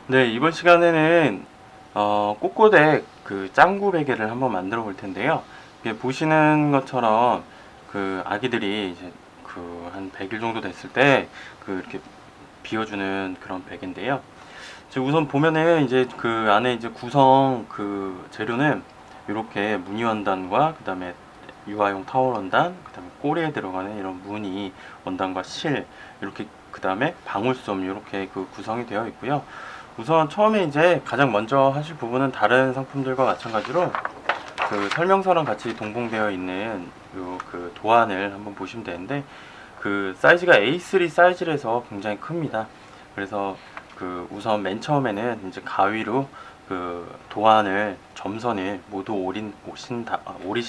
네, 이번 시간에는 꼬꼬댁 그 짱구 베개를 한번 만들어 볼 텐데요. 이게 보시는 것처럼 그 아기들이 이제 그 한 100일 정도 됐을 때 그 이렇게 비워주는 그런 베개인데요. 지금 우선 보면은 이제 그 안에 이제 구성 그 재료는 이렇게 무늬 원단과 그다음에 유아용 타월 원단, 그다음에 꼬리에 들어가는 이런 무늬 원단과 실, 이렇게 그다음에 방울솜 이렇게 그 구성이 되어 있고요. 우선 처음에 이제 가장 먼저 하실 부분은 다른 상품들과 마찬가지로 그 설명서랑 같이 동봉되어 있는 요 그 도안을 한번 보시면 되는데, 그 사이즈가 A3 사이즈라서 굉장히 큽니다. 그래서 그 우선 맨 처음에는 이제 가위로 그 도안을 점선을 모두 오리신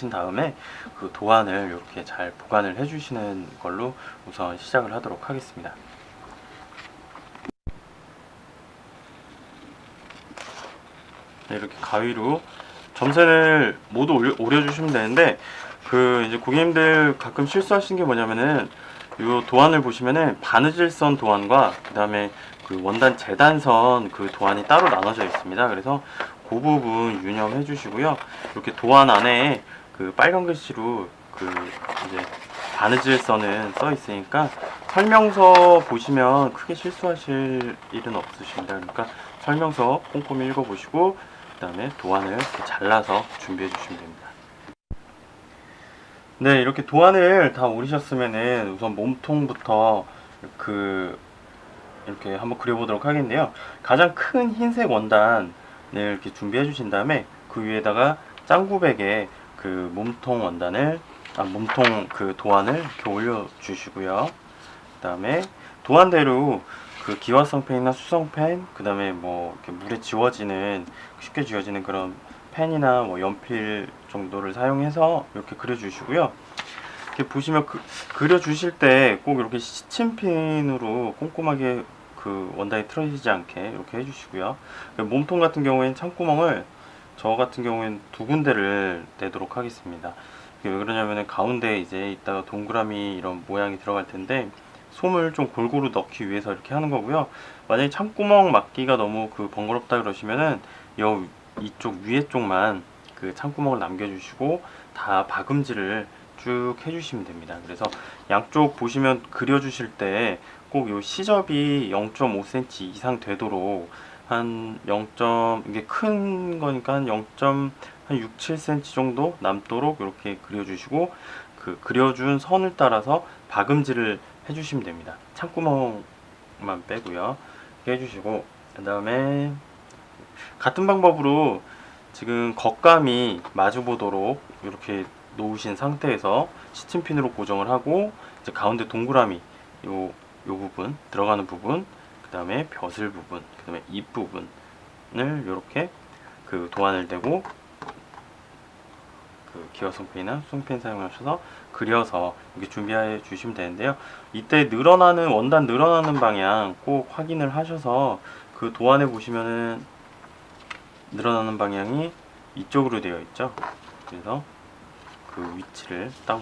다음에 그 도안을 이렇게 잘 보관을 해주시는 걸로 우선 시작을 하도록 하겠습니다. 네, 이렇게 가위로 점선을 모두 오려주시면 되는데, 그 이제 고객님들 가끔 실수하시는 게 뭐냐면은 이 도안을 보시면은 바느질선 도안과 그 다음에 그 원단 재단선 그 도안이 따로 나눠져 있습니다. 그래서 그 부분 유념해 주시고요. 이렇게 도안 안에 그 빨간 글씨로 그 이제 바느질선은 써 있으니까 설명서 보시면 크게 실수하실 일은 없으십니다. 그러니까 설명서 꼼꼼히 읽어보시고 그 다음에 도안을 이렇게 잘라서 준비해 주시면 됩니다. 네, 이렇게 도안을 다 오리셨으면은 우선 몸통부터 그 이렇게 한번 그려보도록 하겠는데요. 가장 큰 흰색 원단을 이렇게 준비해 주신 다음에 그 위에다가 짱구백에 그 몸통 원단을 몸통 그 도안을 이렇게 올려 주시고요. 그 다음에 도안대로 그 기화성 펜이나 수성 펜, 그 다음에 뭐 이렇게 물에 지워지는 쉽게 지워지는 그런 펜이나 뭐 연필 정도를 사용해서 이렇게 그려주시고요. 이렇게 보시면 그려주실 때 꼭 이렇게 시침핀으로 꼼꼼하게 그 원단이 틀어지지 않게 이렇게 해주시고요. 몸통 같은 경우에는 창구멍을 저 같은 경우에는 두 군데를 내도록 하겠습니다. 왜 그러냐면은 가운데 이제 이따가 동그라미 이런 모양이 들어갈 텐데 솜을 좀 골고루 넣기 위해서 이렇게 하는 거고요. 만약에 창구멍 막기가 너무 그 번거롭다 그러시면은 이쪽 위에 쪽만 그 창구멍을 남겨주시고 다 박음질을 쭉 해주시면 됩니다. 그래서 양쪽 보시면 그려주실 때 꼭 요 시접이 0.5cm 이상 되도록 한 0. 이게 큰 거니까 한 0.6, 7cm 정도 남도록 이렇게 그려주시고 그 그려준 선을 따라서 박음질을 해주시면 됩니다. 창구멍만 빼고요. 이렇게 해주시고 그 다음에 같은 방법으로 지금 겉감이 마주보도록 이렇게 놓으신 상태에서 시침핀으로 고정을 하고 이제 가운데 동그라미 요 부분 들어가는 부분, 그 다음에 벼슬 부분, 그 다음에 입 부분을 이렇게 그 도안을 대고 그 기어송펜이나 수송펜 사용하셔서 그려서 이렇게 준비해 주시면 되는데요. 이때 원단 늘어나는 방향 꼭 확인을 하셔서 그 도안에 보시면은 늘어나는 방향이 이쪽으로 되어 있죠. 그래서 그 위치를 딱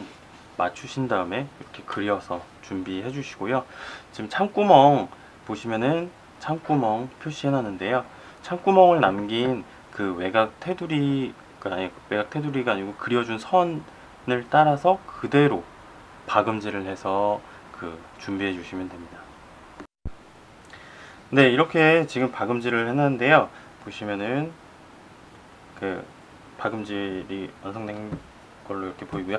맞추신 다음에 이렇게 그려서 준비해 주시고요. 지금 창구멍 보시면은 창구멍 표시해 놨는데요. 창구멍을 남긴 그 외곽 테두리가 아니고 그려준 선을 따라서 그대로 박음질을 해서 그 준비해 주시면 됩니다. 네, 이렇게 지금 박음질을 해놨는데요. 보시면은 그 박음질이 완성된 걸로 이렇게 보이고요.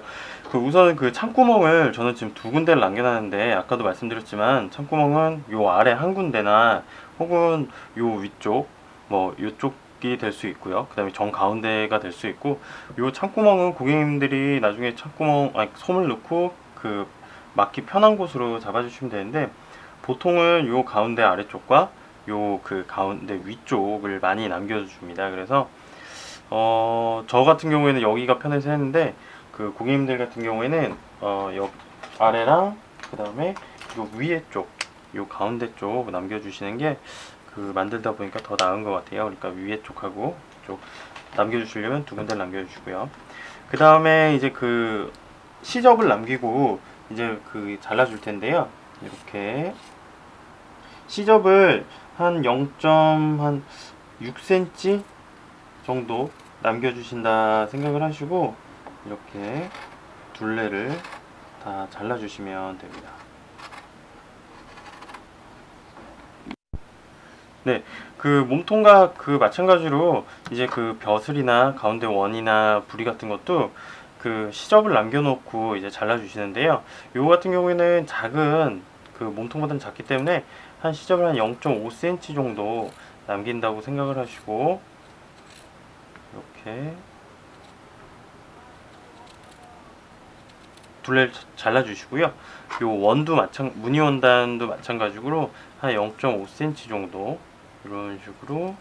그 우선 그 창구멍을 저는 지금 두 군데를 남겨놨는데 아까도 말씀드렸지만 창구멍은 요 아래 한 군데나 혹은 요 위쪽 뭐 요쪽이 될 수 있고요. 그 다음에 정 가운데가 될 수 있고, 요 창구멍은 고객님들이 나중에 솜을 넣고 그 막기 편한 곳으로 잡아주시면 되는데, 보통은 요 가운데 아래쪽과 요 그 가운데 위쪽을 많이 남겨줍니다. 그래서 저 같은 경우에는 여기가 편해서 했는데, 그 고객님들 같은 경우에는 여 아래랑 그 다음에 요 위에 쪽, 요 가운데 쪽 남겨주시는 게 그 만들다 보니까 더 나은 것 같아요. 그러니까 위에 쪽하고 쪽 남겨주시려면 두 군데를 남겨주시고요. 그 다음에 이제 그 시접을 남기고 이제 그 잘라줄 텐데요. 이렇게 시접을 한 0.6cm 정도 남겨주신다 생각을 하시고 이렇게 둘레를 다 잘라주시면 됩니다. 네, 그 몸통과 그 마찬가지로 이제 그 벼슬이나 가운데 원이나 부리 같은 것도 그 시접을 남겨놓고 이제 잘라주시는데요. 요거 같은 경우에는 작은 그 몸통보다는 작기 때문에 한 시접을 한 0.5cm 정도 남긴다고 생각을 하시고 이렇게 둘레를 잘라주시고요. 요 원도 무늬 원단도 마찬가지로 한 0.5cm 정도 이런 식으로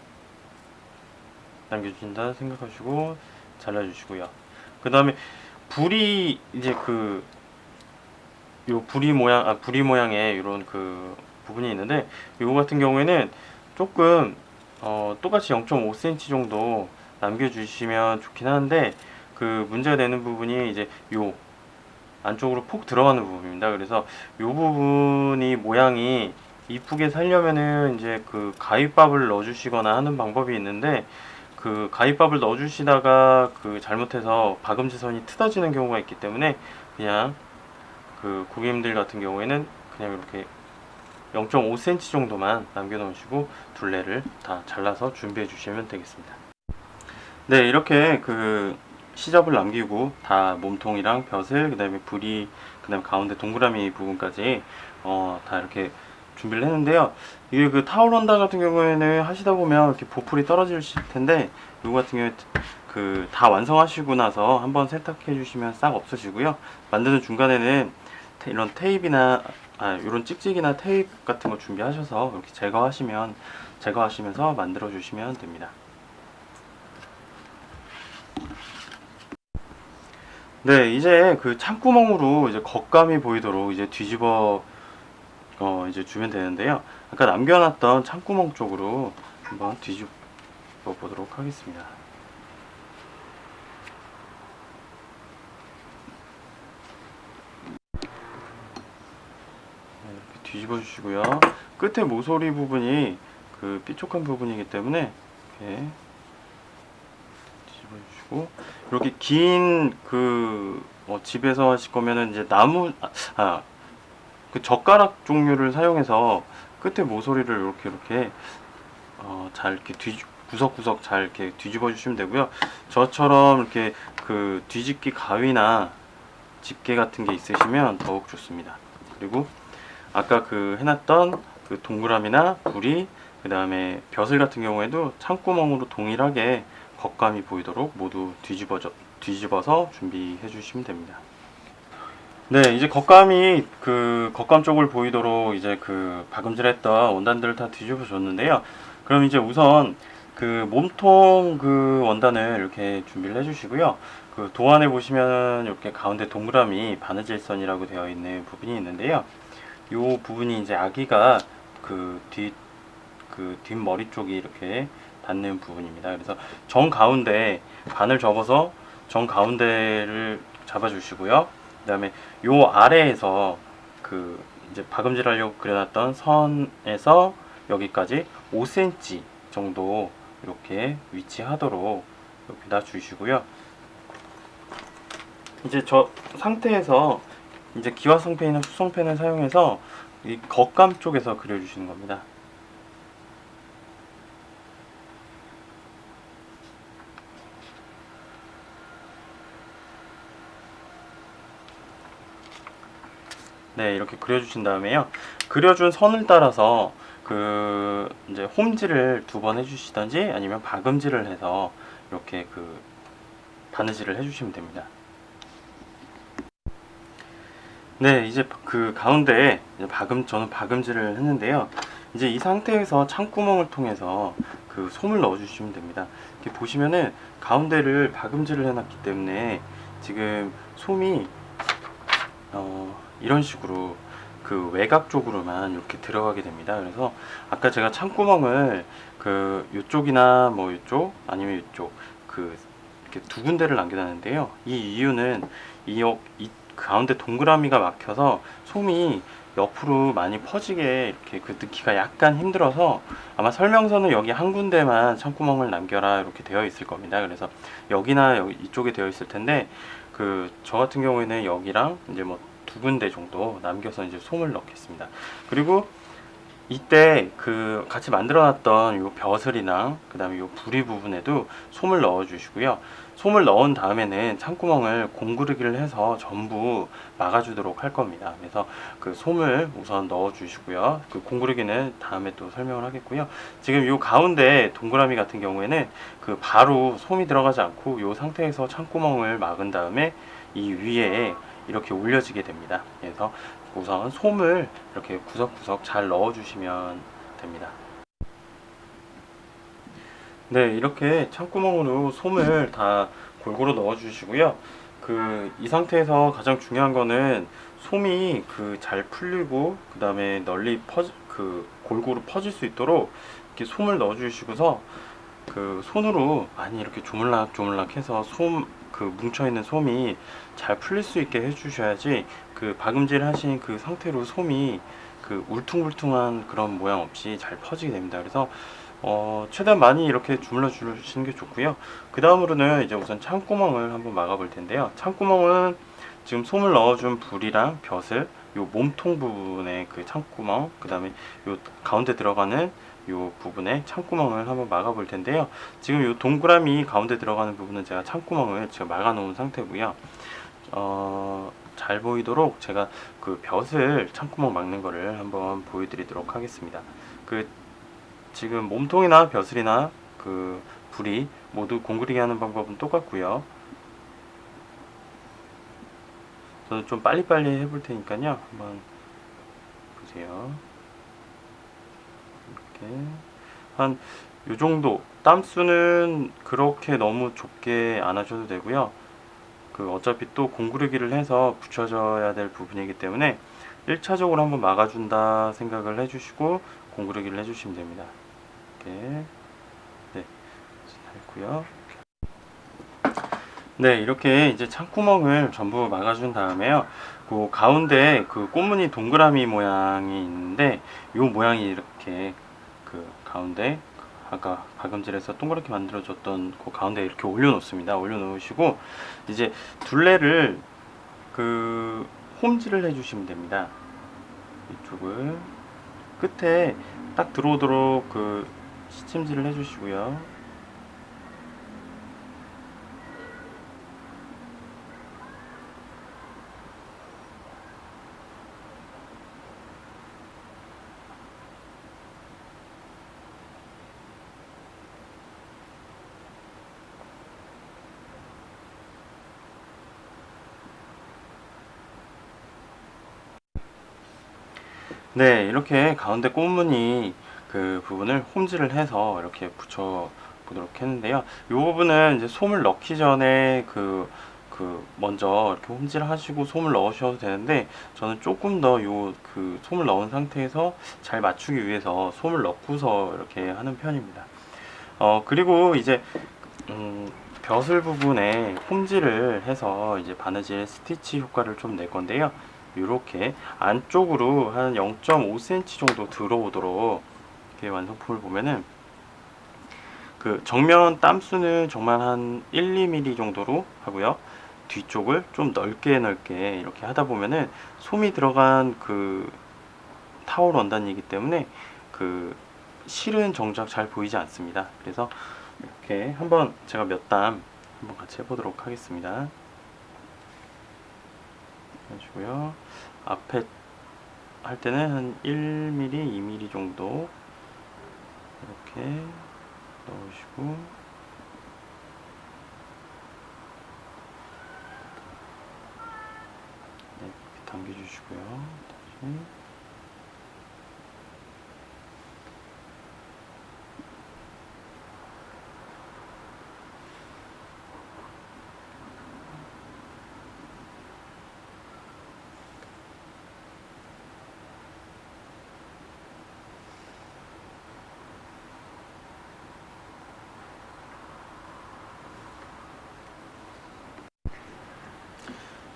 남겨주신다 생각하시고 잘라주시고요. 그 다음에 불이 이제 그 요 부리 모양의 이런 그 부분이 있는데 요거 같은 경우에는 조금 똑같이 0.5cm 정도 남겨주시면 좋긴 한데 그 문제가 되는 부분이 이제 요 안쪽으로 폭 들어가는 부분입니다. 그래서 요 부분이 모양이 이쁘게 살려면은 이제 그 가위밥을 넣어주시거나 하는 방법이 있는데 그 가위밥을 넣어주시다가 그 잘못해서 박음지선이 트어지는 경우가 있기 때문에 그냥 그 고객님들 같은 경우에는 그냥 이렇게 0.5cm 정도만 남겨놓으시고 둘레를 다 잘라서 준비해 주시면 되겠습니다. 네, 이렇게 그 시접을 남기고 다 몸통이랑 벼슬, 그 다음에 부리, 그 다음에 가운데 동그라미 부분까지 다 이렇게 준비를 했는데요. 이게 그 타올 원단 같은 경우에는 하시다 보면 이렇게 보풀이 떨어질 텐데 이거 같은 경우에 그 다 완성하시고 나서 한번 세탁해 주시면 싹 없어지고요. 만드는 중간에는 이런 테이프나 이런 찍찍이나 테이프 같은 거 준비하셔서 이렇게 제거하시면서 만들어 주시면 됩니다. 네, 이제 그 창구멍으로 이제 겉감이 보이도록 이제 뒤집어 이제 주면 되는데요. 아까 남겨놨던 창구멍 쪽으로 한번 뒤집어 보도록 하겠습니다. 네, 이렇게 뒤집어 주시고요. 끝에 모서리 부분이 그 삐쪽한 부분이기 때문에 이렇게 뒤집어 주시고 이렇게 긴 그 집에서 하실 거면은 이제 그 젓가락 종류를 사용해서 끝에 모서리를 이렇게 잘 이렇게 구석구석 잘 이렇게 뒤집어 주시면 되고요. 저처럼 이렇게 그 뒤집기 가위나 집게 같은 게 있으시면 더욱 좋습니다. 그리고 아까 그 해놨던 그 동그라미나 부리, 그 다음에 벼슬 같은 경우에도 창구멍으로 동일하게 겉감이 보이도록 모두 뒤집어서 준비해 주시면 됩니다. 네, 이제 겉감 쪽을 보이도록 이제 그 박음질했던 원단들을 다 뒤집어 줬는데요. 그럼 이제 우선 그 몸통 그 원단을 이렇게 준비를 해주시고요. 그 도안에 보시면 이렇게 가운데 동그라미 바느질선이라고 되어 있는 부분이 있는데요. 이 부분이 이제 아기가 그 뒷머리 쪽이 이렇게 닿는 부분입니다. 그래서 정 가운데 반을 접어서 정 가운데를 잡아주시고요. 그 다음에 요 아래에서 그 이제 박음질하려고 그려놨던 선에서 여기까지 5cm 정도 이렇게 위치하도록 이렇게 놔주시고요. 이제 저 상태에서 이제 기와성펜이나 수성펜을 사용해서 이 겉감 쪽에서 그려주시는 겁니다. 네, 이렇게 그려주신 다음에요. 그려준 선을 따라서 그 이제 홈질을 2번 해주시던지 아니면 박음질을 해서 이렇게 그 바느질을 해주시면 됩니다. 네, 이제 그 가운데에 이제 저는 박음질을 했는데요. 이제 이 상태에서 창구멍을 통해서 그 솜을 넣어주시면 됩니다. 이렇게 보시면은 가운데를 박음질을 해놨기 때문에 지금 솜이 이런 식으로 그 외곽 쪽으로만 이렇게 들어가게 됩니다. 그래서 아까 제가 창구멍을 그 이쪽이나 뭐 이쪽 아니면 이쪽 그 이렇게 2군데를 남겨놨는데요. 이 이유는 이 가운데 동그라미가 막혀서 솜이 옆으로 많이 퍼지게 이렇게 그 넣기가 약간 힘들어서 아마 설명서는 여기 한 군데만 창구멍을 남겨라 이렇게 되어 있을 겁니다. 그래서 여기나 여기 이쪽에 되어 있을 텐데 그 저 같은 경우에는 여기랑 이제 뭐 두 군데 정도 남겨서 이제 솜을 넣겠습니다. 그리고 이때 그 같이 만들어 놨던 요 벼슬이랑 그 다음에 요 부리 부분에도 솜을 넣어 주시고요. 솜을 넣은 다음에는 창구멍을 공구르기를 해서 전부 막아 주도록 할 겁니다. 그래서 그 솜을 우선 넣어 주시고요. 그 공구르기는 다음에 또 설명을 하겠고요. 지금 요 가운데 동그라미 같은 경우에는 그 바로 솜이 들어가지 않고 요 상태에서 창구멍을 막은 다음에 이 위에 이렇게 올려지게 됩니다. 그래서 우선 솜을 이렇게 구석구석 잘 넣어주시면 됩니다. 네, 이렇게 창구멍으로 솜을 다 골고루 넣어주시고요. 이 상태에서 가장 중요한 거는 솜이 잘 풀리고 그 다음에 널리 골고루 퍼질 수 있도록 이렇게 솜을 넣어주시고서 손으로 많이 이렇게 조물락조물락 해서 뭉쳐있는 솜이 잘 풀릴 수 있게 해주셔야지 박음질 하신 그 상태로 솜이 울퉁불퉁한 그런 모양 없이 잘 퍼지게 됩니다. 그래서 최대한 많이 이렇게 주물러 주시는 게 좋고요. 그 다음으로는 이제 우선 창구멍을 한번 막아 볼 텐데요. 창구멍은 지금 솜을 넣어준 불이랑 벼슬, 요 몸통 부분에 그 창구멍, 그 다음에 요 가운데 들어가는 요 부분에 창구멍을 한번 막아 볼 텐데요. 지금 요 동그라미 가운데 들어가는 부분은 제가 창구멍을 제가 막아 놓은 상태고요. 잘 보이도록 제가 그 벼슬 창구멍 막는 거를 한번 보여드리도록 하겠습니다. 지금 몸통이나 벼슬이나 불이 모두 공그리게 하는 방법은 똑같고요. 저는 좀 빨리빨리 해볼 테니까요. 한번 보세요. 이렇게 한 요 정도 땀수는 그렇게 너무 좁게 안 하셔도 되고요. 어차피 또 공구르기를 해서 붙여줘야 될 부분이기 때문에 1차적으로 한번 막아준다 생각을 해주시고 공구르기를 해주시면 됩니다. 이렇게 네, 됐고요. 네, 이렇게 이제 창구멍을 전부 막아준 다음에요. 가운데 꽃무늬 동그라미 모양이 있는데 이 모양이 이렇게 가운데 아까 박음질에서 동그랗게 만들어줬던 가운데 이렇게 올려놓습니다. 올려놓으시고 이제 둘레를 홈질을 해주시면 됩니다. 이쪽을 끝에 딱 들어오도록 시침질을 해주시고요. 네, 이렇게 가운데 꽃무늬 부분을 홈질을 해서 이렇게 붙여 보도록 했는데요. 이 부분은 이제 솜을 넣기 전에 먼저 이렇게 홈질 하시고 솜을 넣으셔도 되는데 저는 조금 더 솜을 넣은 상태에서 잘 맞추기 위해서 솜을 넣고서 이렇게 하는 편입니다. 그리고 이제 벼슬 부분에 홈질을 해서 이제 바느질 스티치 효과를 좀 낼 건데요. 이렇게 안쪽으로 한 0.5cm 정도 들어오도록 이렇게 완성품을 보면은 정면 땀수는 정말 한 1, 2mm 정도로 하고요. 뒤쪽을 좀 넓게 이렇게 하다 보면은 솜이 들어간 타올 원단이기 때문에 실은 정작 잘 보이지 않습니다. 그래서 이렇게 한번 제가 몇 땀 한번 같이 해보도록 하겠습니다. 해주고요. 앞에 할 때는 한 1mm, 2mm 정도 이렇게 넣으시고 네, 이렇게 당겨주시고요.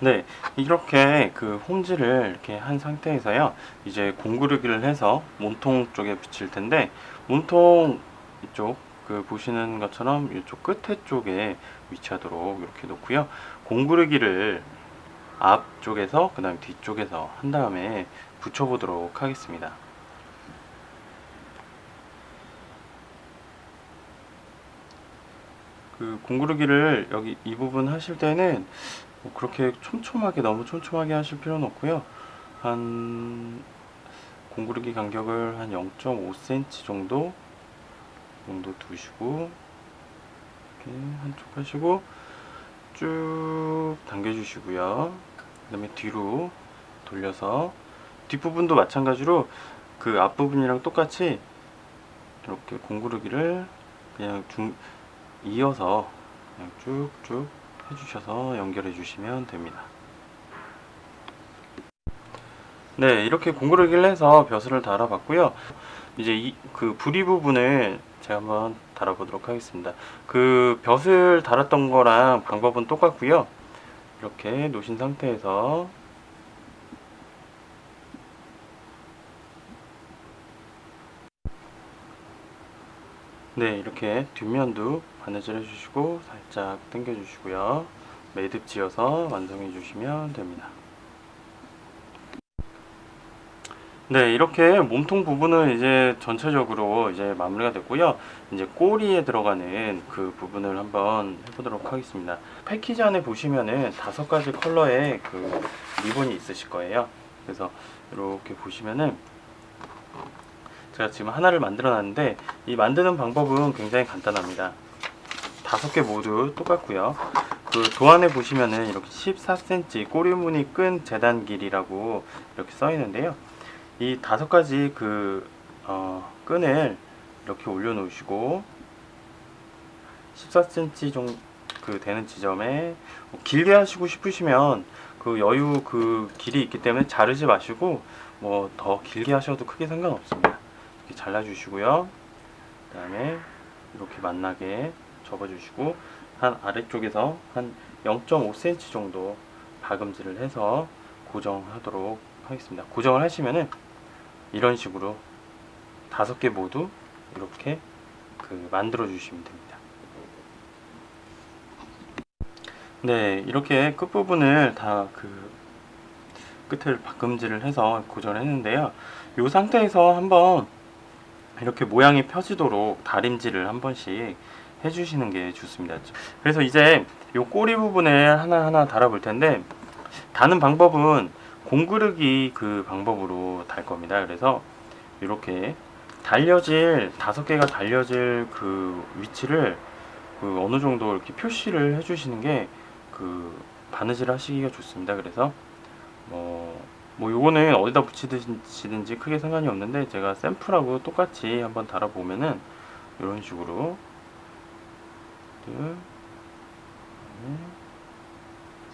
다시 네, 이렇게 그 홈즈를 이렇게 한 상태에서요, 이제 공구르기를 해서 몸통 쪽에 붙일 텐데, 몸통 이쪽, 그 보시는 것처럼 이쪽 끝에 쪽에 위치하도록 이렇게 놓고요, 공구르기를 앞쪽에서, 그 다음 뒤쪽에서 한 다음에 붙여보도록 하겠습니다. 그 공구르기를 여기 이 부분 하실 때는 뭐 그렇게 촘촘하게, 너무 촘촘하게 하실 필요는 없고요. 한 공구르기 간격을 한 0.5cm 정도 두시고, 이렇게 한쪽 하시고 쭉 당겨주시고요. 그 다음에 뒤로 돌려서 뒷부분도 마찬가지로 그 앞부분이랑 똑같이 이렇게 공구르기를 그냥 이어서 그냥 쭉쭉 해주셔서 연결해 주시면 됩니다. 네, 이렇게 공구르기를 해서 벼슬을 달아봤고요. 이제 그 부리 부분을 제가 한번 달아보도록 하겠습니다. 그 벼슬 달았던 거랑 방법은 똑같고요. 이렇게 놓으신 상태에서 네, 이렇게 뒷면도 바느질 해주시고 살짝 당겨주시고요. 매듭 지어서 완성해 주시면 됩니다. 네, 이렇게 몸통 부분은 이제 전체적으로 이제 마무리가 됐고요. 이제 꼬리에 들어가는 그 부분을 한번 해보도록 하겠습니다. 패키지 안에 보시면은 5가지 컬러의 그 리본이 있으실 거예요. 그래서 이렇게 보시면은 제가 지금 하나를 만들어 놨는데, 이 만드는 방법은 굉장히 간단합니다. 5개 모두 똑같고요. 그 도안에 보시면은 이렇게 14cm 꼬리무늬 끈 재단 길이라고 이렇게 써 있는데요. 이 5가지 그 끈을 이렇게 올려 놓으시고 14cm 정도 그 되는 지점에, 길게 하시고 싶으시면 그 여유 그 길이 있기 때문에 자르지 마시고 뭐 더 길게 하셔도 크게 상관없습니다. 이렇게 잘라 주시고요. 그 다음에 이렇게 만나게 접어 주시고 한 아래쪽에서 한 0.5cm 정도 박음질을 해서 고정하도록 하겠습니다. 고정을 하시면은 이런 식으로 5개 모두 이렇게 그 만들어 주시면 됩니다. 네, 이렇게 끝부분을 다 그 끝을 박음질을 해서 고정을 했는데요. 이 상태에서 한번 이렇게 모양이 펴지도록 다림질을 한 번씩 해주시는 게 좋습니다. 그래서 이제 이 꼬리 부분에 하나하나 달아볼 텐데, 다는 방법은 공구르기 그 방법으로 달 겁니다. 그래서 이렇게 달려질 5개가 달려질 그 위치를 그 어느 정도 이렇게 표시를 해주시는 게 그 바느질 하시기가 좋습니다. 그래서 뭐 요거는 어디다 붙이시든지 크게 상관이 없는데, 제가 샘플하고 똑같이 한번 달아보면은 이런 식으로 둘,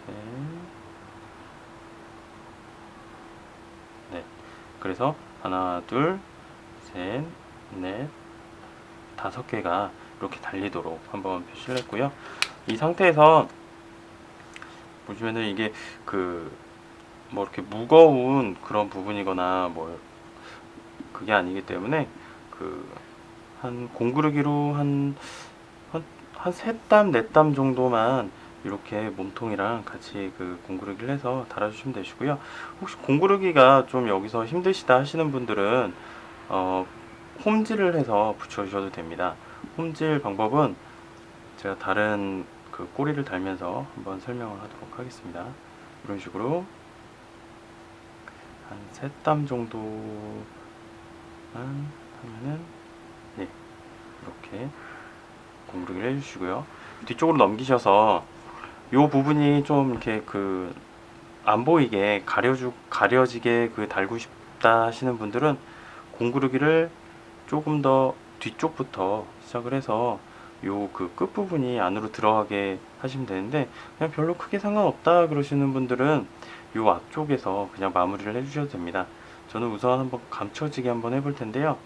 셋, 넷. 그래서 하나, 둘, 셋, 넷, 5개가 이렇게 달리도록 한번 표시를 했고요. 이 상태에서 보시면은 이게 그 뭐 이렇게 무거운 그런 부분이거나 뭐 그게 아니기 때문에 그 한 공구르기로 한 3땀 4땀 정도만 이렇게 몸통이랑 같이 그 공구르기를 해서 달아주시면 되시고요. 혹시 공구르기가 좀 여기서 힘드시다 하시는 분들은 홈질을 해서 붙여주셔도 됩니다. 홈질 방법은 제가 다른 그 꼬리를 달면서 한번 설명을 하도록 하겠습니다. 이런 식으로 한 3땀 정도만 하면은, 네, 이렇게 공구르기를 해주시고요. 뒤쪽으로 넘기셔서 이 부분이 좀 이렇게 그 안 보이게 가려지게 그 달고 싶다 하시는 분들은 공구르기를 조금 더 뒤쪽부터 시작을 해서 요 그 끝부분이 안으로 들어가게 하시면 되는데, 그냥 별로 크게 상관없다 그러시는 분들은 요 앞쪽에서 그냥 마무리를 해주셔도 됩니다. 저는 우선 한번 감춰지게 한번 해볼 텐데요.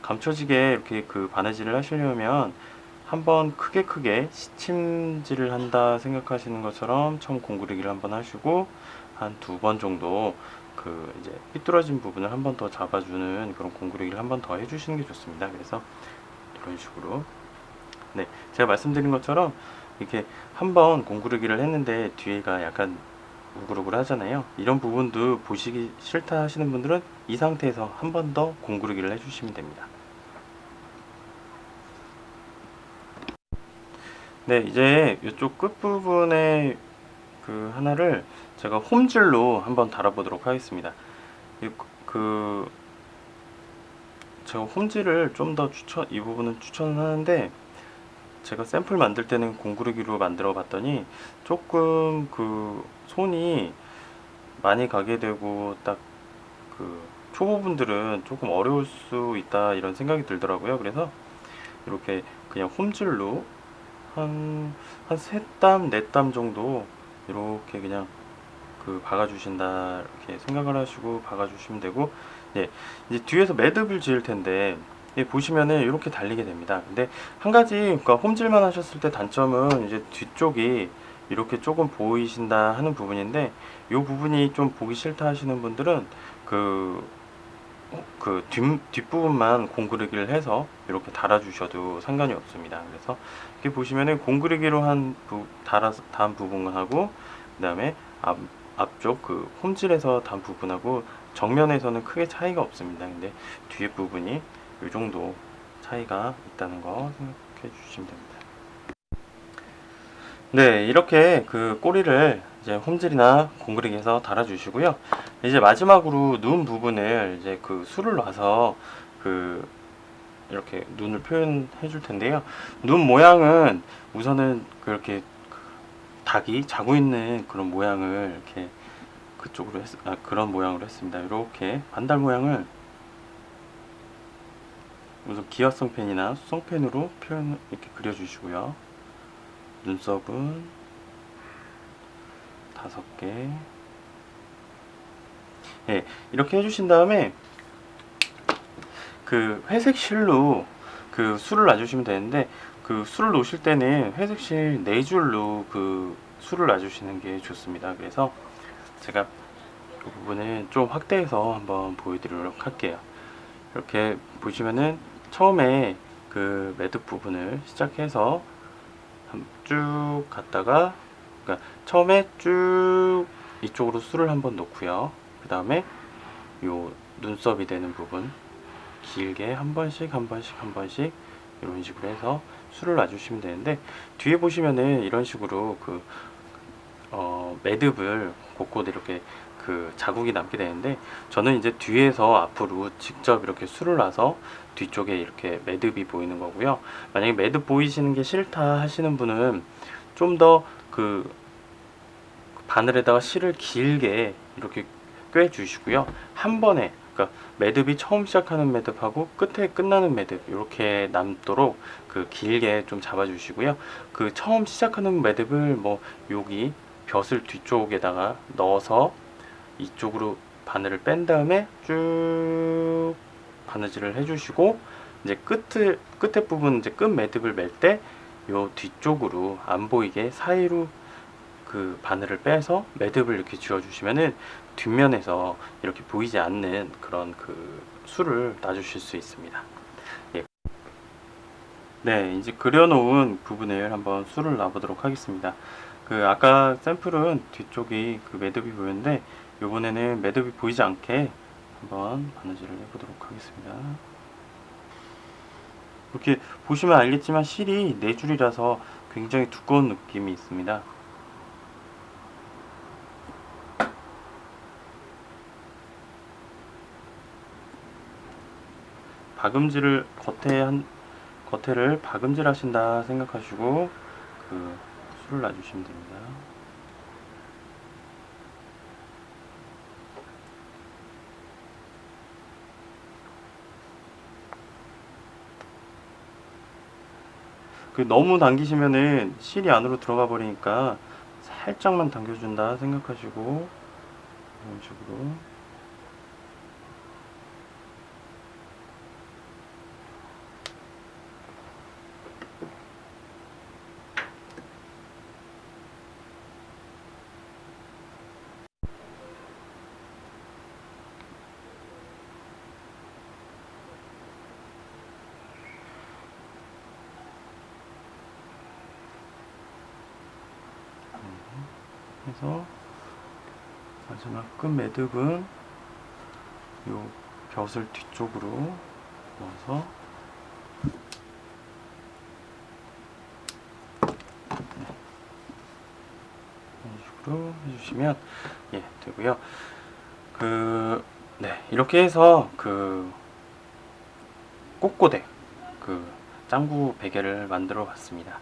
감춰지게 이렇게 그 바느질을 하시려면 한번 크게 시침질을 한다 생각하시는 것처럼 처음 공구르기를 한번 하시고 한 2번 정도 그 이제 삐뚤어진 부분을 한 번 더 잡아주는 그런 공구르기를 한 번 더 해주시는 게 좋습니다. 그래서 이런 식으로, 네, 제가 말씀드린 것처럼 이렇게 한번 공구르기를 했는데 뒤에가 약간 우글우글 하잖아요. 이런 부분도 보시기 싫다 하시는 분들은 이 상태에서 한 번 더 공구르기를 해주시면 됩니다. 네, 이제 이쪽 끝부분에 그 하나를 제가 홈질로 한번 달아보도록 하겠습니다. 그 제가 홈질을 좀 더 이 부분은 추천을 하는데, 제가 샘플 만들 때는 공구르기로 만들어 봤더니 조금 그 손이 많이 가게 되고 딱 그 초보분들은 조금 어려울 수 있다 이런 생각이 들더라고요. 그래서 이렇게 그냥 홈질로 한 3땀, 4땀 정도 이렇게 그냥 그 박아주신다 이렇게 생각을 하시고 박아주시면 되고, 예, 이제 뒤에서 매듭을 지을 텐데, 예, 보시면은 이렇게 달리게 됩니다. 근데 한 가지, 그러니까 홈질만 하셨을 때 단점은 이제 뒤쪽이 이렇게 조금 보이신다 하는 부분인데, 이 부분이 좀 보기 싫다 하시는 분들은 그 뒷부분만 공구르기를 해서 이렇게 달아주셔도 상관이 없습니다. 그래서 이렇게 보시면은 공구르기로 달아서 단 부분하고, 그 다음에 앞쪽 그 홈질에서 단 부분하고 정면에서는 크게 차이가 없습니다. 근데 뒤에 부분이 이 정도 차이가 있다는 거 생각해 주시면 됩니다. 네, 이렇게 그 꼬리를 이제 홈질이나 공그리기해서 달아주시고요. 이제 마지막으로 눈 부분을 이제 그 술을 놔서 그 이렇게 눈을 표현해 줄 텐데요. 눈 모양은 우선은 그렇게 닭이 자고 있는 그런 모양을 이렇게 그런 모양으로 했습니다. 이렇게 반달 모양을 우선 기압성 펜이나 수성 펜으로 이렇게 그려주시고요. 눈썹은 5개. 예, 이렇게 해주신 다음에 그 회색 실로 그 술을 놔주시면 되는데, 그 술을 놓으실 때는 회색 실 4줄로 그 술을 놔주시는 게 좋습니다. 그래서 제가 그 부분을 좀 확대해서 한번 보여드리도록 할게요. 이렇게 보시면은 처음에 그 매듭 부분을 시작해서 쭉 갔다가, 그러니까 처음에 쭉 이쪽으로 술을 한번 놓고요. 그 다음에 요 눈썹이 되는 부분 길게 한 번씩 이런 식으로 해서 술을 놔주시면 되는데, 뒤에 보시면은 이런 식으로 그 매듭을 곳곳 이렇게 그 자국이 남게 되는데, 저는 이제 뒤에서 앞으로 직접 이렇게 술을 놔서 뒤쪽에 이렇게 매듭이 보이는 거고요. 만약에 매듭 보이시는 게 싫다 하시는 분은 좀 더 그 바늘에다가 실을 길게 이렇게 꿰 주시고요. 한 번에, 그러니까 매듭이 처음 시작하는 매듭하고 끝에 끝나는 매듭 이렇게 남도록 그 길게 좀 잡아 주시고요. 그 처음 시작하는 매듭을 뭐 여기 벼슬 뒤쪽에다가 넣어서 이쪽으로 바늘을 뺀 다음에 쭉 바느질을 해주시고, 이제 끝에 부분 이제 끝 매듭을 맬 때 요 뒤쪽으로 안 보이게 사이로 그 바늘을 빼서 매듭을 이렇게 지어 주시면은 뒷면에서 이렇게 보이지 않는 그런 그 술을 놔주실 수 있습니다. 예. 네, 이제 그려놓은 부분을 한번 술을 놔보도록 하겠습니다. 그 아까 샘플은 뒤쪽이 그 매듭이 보였는데, 이번에는 매듭이 보이지 않게 한번 바느질을 해보도록 하겠습니다. 이렇게 보시면 알겠지만 실이 4줄이라서 굉장히 두꺼운 느낌이 있습니다. 박음질을 겉에를 박음질 하신다 생각하시고 그 술을 놔주시면 됩니다. 그 너무 당기시면은 실이 안으로 들어가 버리니까 살짝만 당겨준다 생각하시고 이런 식으로. 해서 마지막 끝 매듭은 요 벼슬 뒤쪽으로 넣어서 이런 식으로 해주시면 되고요. 이렇게 해서 꽃고데 짱구 베개를 만들어 봤습니다.